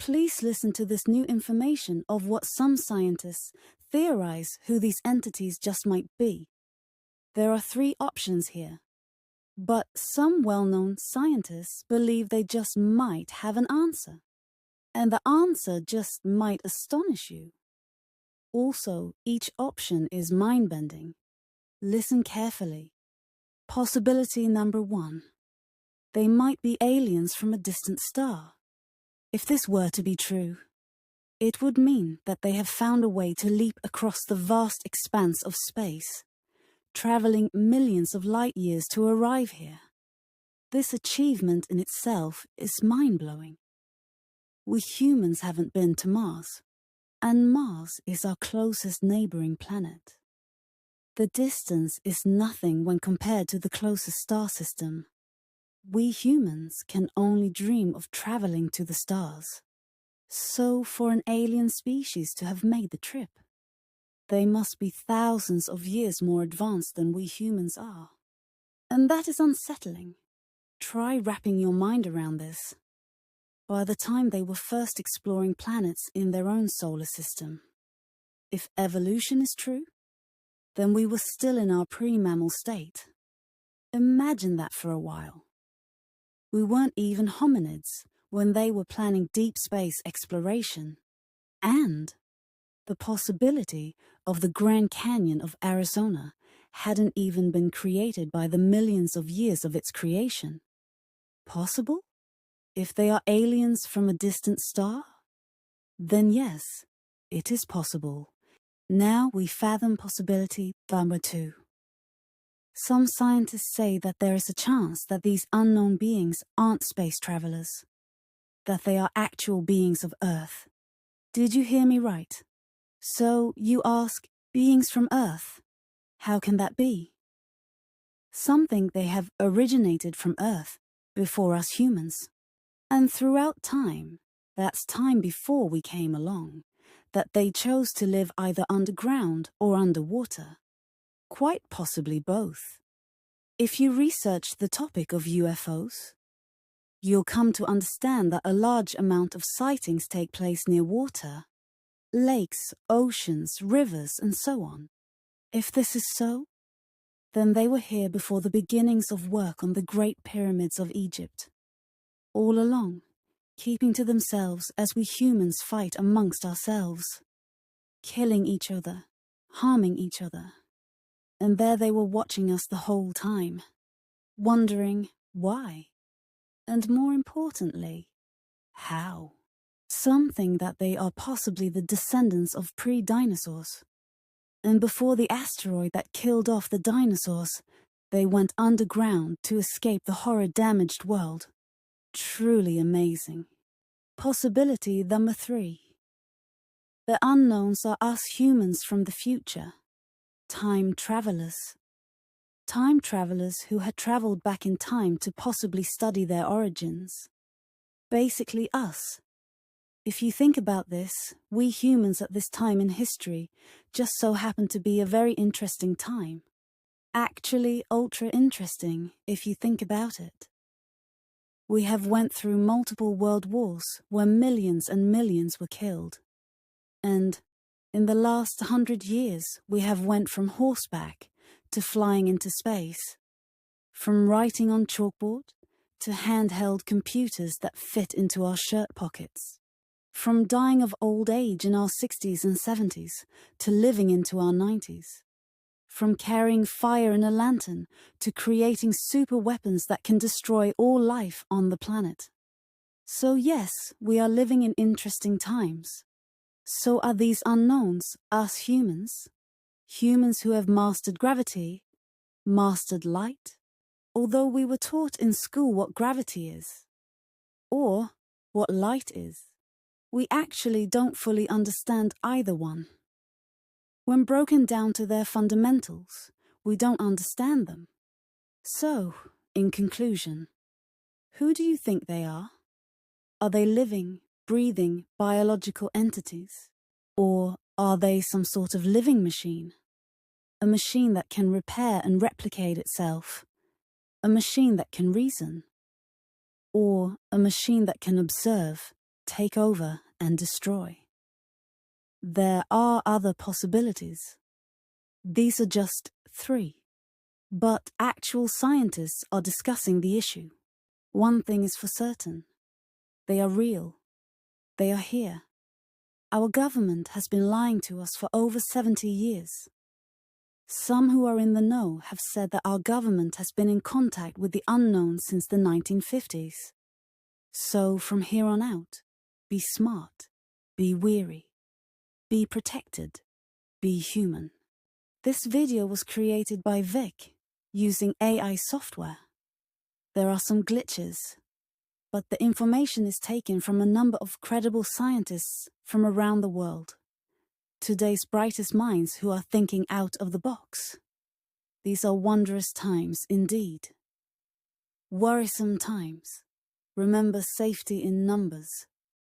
Please listen to this new information of what some scientists theorize who these entities just might be. There are 3 options here, but some well-known scientists believe they just might have an answer, and the answer just might astonish you. Also, each option is mind-bending. Listen carefully. Possibility number 1. They might be aliens from a distant star. If this were to be true, it would mean that they have found a way to leap across the vast expanse of space, traveling millions of light years to arrive here. This achievement in itself is mind-blowing. We humans haven't been to Mars, and Mars is our closest neighboring planet. The distance is nothing when compared to the closest star system. We humans can only dream of traveling to the stars. So for an alien species to have made the trip, they must be thousands of years more advanced than we humans are. And that is unsettling. Try wrapping your mind around this. By the time they were first exploring planets in their own solar system, if evolution is true, then we were still in our pre-mammal state. Imagine that for a while. We weren't even hominids when they were planning deep space exploration, and the possibility of the Grand Canyon of Arizona hadn't even been created by the millions of years of its creation. Possible? If they are aliens from a distant star? Then yes, it is possible. Now we fathom possibility number 2. Some scientists say that there is a chance that these unknown beings aren't space travelers, that they are actual beings of Earth. Did you hear me right? So you ask, beings from Earth, how can that be? Some think they have originated from Earth before us humans, and throughout time, that's time before we came along, that they chose to live either underground or underwater. Quite possibly both. If you research the topic of UFOs, you'll come to understand that a large amount of sightings take place near water, lakes, oceans, rivers, and so on. If this is so, then they were here before the beginnings of work on the Great Pyramids of Egypt. All along, keeping to themselves as we humans fight amongst ourselves, killing each other, harming each other. And there they were watching us the whole time, wondering why, and more importantly, how. Some think that they are possibly the descendants of pre-dinosaurs. And before the asteroid that killed off the dinosaurs, they went underground to escape the horror-damaged world. Truly amazing. Possibility number 3. The unknowns are us humans from the future. Time travelers. Time travelers who had traveled back in time to possibly study their origins. Basically us. If you think about this, we humans at this time in history just so happen to be a very interesting time. Actually ultra interesting if you think about it. We have went through multiple world wars where millions and millions were killed. And in the last 100 years, we have went from horseback to flying into space, from writing on chalkboard to handheld computers that fit into our shirt pockets, from dying of old age in our 60s and 70s to living into our 90s, from carrying fire in a lantern to creating super weapons that can destroy all life on the planet. So yes, we are living in interesting times. So are these unknowns us humans? Humans who have mastered gravity, mastered light? Although we were taught in school what gravity is, or what light is, we actually don't fully understand either one. When broken down to their fundamentals, we don't understand them. So, in conclusion, who do you think they are? Are they living, breathing, biological entities? Or are they some sort of living machine? A machine that can repair and replicate itself? A machine that can reason? Or a machine that can observe, take over and destroy. There are other possibilities. These are just 3. But actual scientists are discussing the issue. One thing is for certain. They are real. They are here. Our government has been lying to us for over 70 years. Some who are in the know have said that our government has been in contact with the unknown since the 1950s. So from here on out, be smart, be wary, be protected, be human. This video was created by Vic using AI software. There are some glitches, but the information is taken from a number of credible scientists from around the world. Today's brightest minds who are thinking out of the box. These are wondrous times indeed. Worrisome times. Remember safety in numbers.